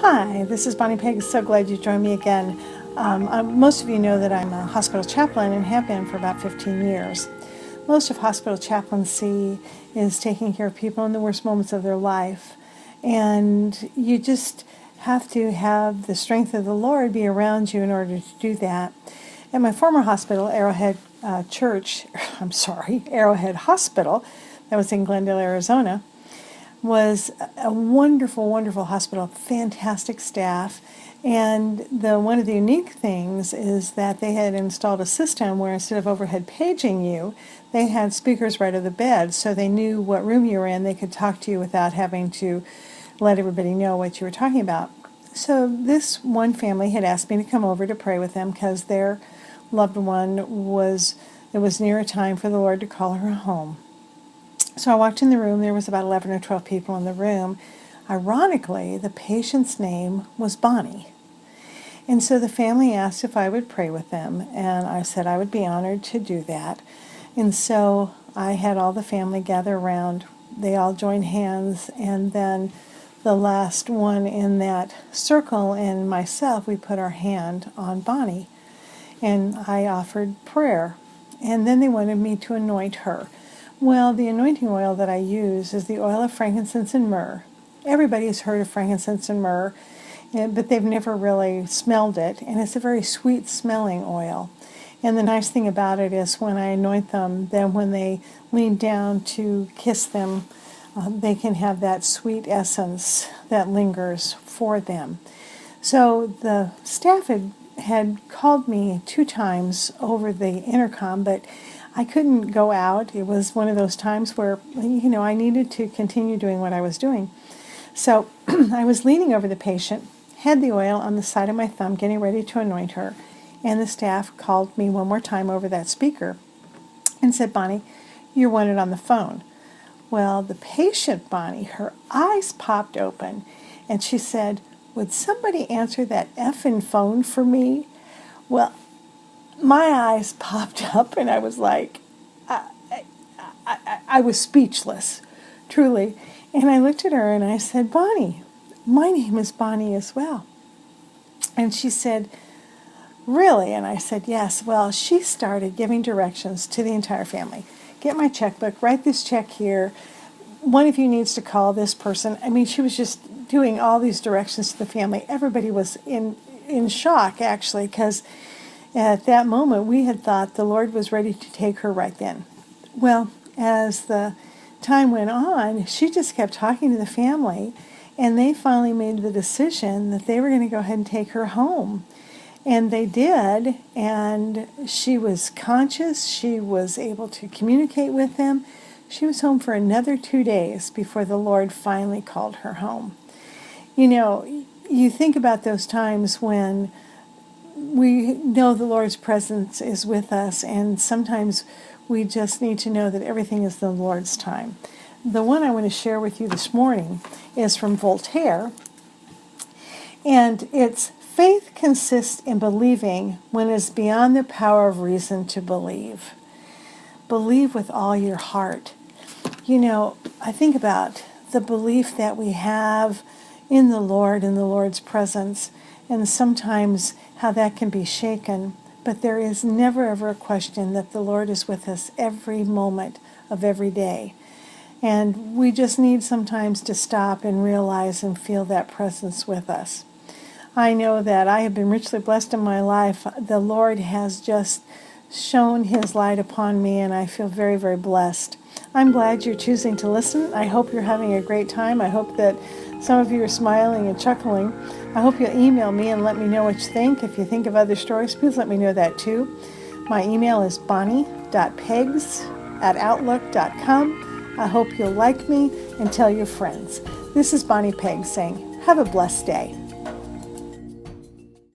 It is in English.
Hi, this is Bonnie Pegg. So glad you joined me again. Most of you know that I'm a hospital chaplain and have been for about 15 years. Most of hospital chaplaincy is taking care of people in the worst moments of their life. And you just have to have the strength of the Lord be around you in order to do that. At my former hospital, Arrowhead Arrowhead Hospital, that was in Glendale, Arizona, was a wonderful, wonderful hospital, fantastic staff. And one of the unique things is that they had installed a system where instead of overhead paging you, they had speakers right at the bed, so they knew what room you were in. They could talk to you without having to let everybody know what you were talking about. So this one family had asked me to come over to pray with them because their loved one it was near a time for the Lord to call her home. So I walked in the room. There was about 11 or 12 people in the room. Ironically, the patient's name was Bonnie. And so the family asked if I would pray with them, and I said I would be honored to do that. And so I had all the family gather around. They all joined hands, and then the last one in that circle and myself, we put our hand on Bonnie, and I offered prayer. And then they wanted me to anoint her. Well, the anointing oil that I use is the oil of frankincense and myrrh. Everybody has heard of frankincense and myrrh, but they've never really smelled it, and it's a very sweet-smelling oil. And the nice thing about it is when I anoint them, then when they lean down to kiss them, they can have that sweet essence that lingers for them. So the staff had called me 2 times over the intercom, but I couldn't go out. It was one of those times where, I needed to continue doing what I was doing. So I was leaning over the patient, had the oil on the side of my thumb, getting ready to anoint her, and the staff called me one more time over that speaker and said, "Bonnie, you're wanted on the phone." Well, the patient, Bonnie, her eyes popped open, and she said, "Would somebody answer that effing phone for me?" Well, my eyes popped up, and I was like, I was speechless, truly. And I looked at her and I said, "Bonnie, my name is Bonnie as well." And she said, "Really?" And I said, "Yes." Well, she started giving directions to the entire family. "Get my checkbook, write this check here. One of you needs to call this person." I mean, she was just doing all these directions to the family. Everybody was in shock, actually, because at that moment, we had thought the Lord was ready to take her right then. Well, as the time went on, she just kept talking to the family, and they finally made the decision that they were going to go ahead and take her home. And they did, and she was conscious. She was able to communicate with them. She was home for another 2 days before the Lord finally called her home. You think about those times when we know the Lord's presence is with us, and sometimes we just need to know that everything is the Lord's time. The one I want to share with you this morning is from Voltaire, and it's faith consists in believing when it is beyond the power of reason to believe. Believe with all your heart. I think about the belief that we have in the Lord, in the Lord's presence, and sometimes how that can be shaken. But there is never ever a question that the Lord is with us every moment of every day. And we just need sometimes to stop and realize and feel that presence with us. I know that I have been richly blessed in my life. The Lord has just shone His light upon me, and I feel very, very blessed. I'm glad you're choosing to listen. I hope you're having a great time. I hope that some of you are smiling and chuckling. I hope you'll email me and let me know what you think. If you think of other stories, please let me know that too. My email is bonnie.pegs@outlook.com. I hope you'll like me and tell your friends. This is Bonnie Pegg saying, have a blessed day.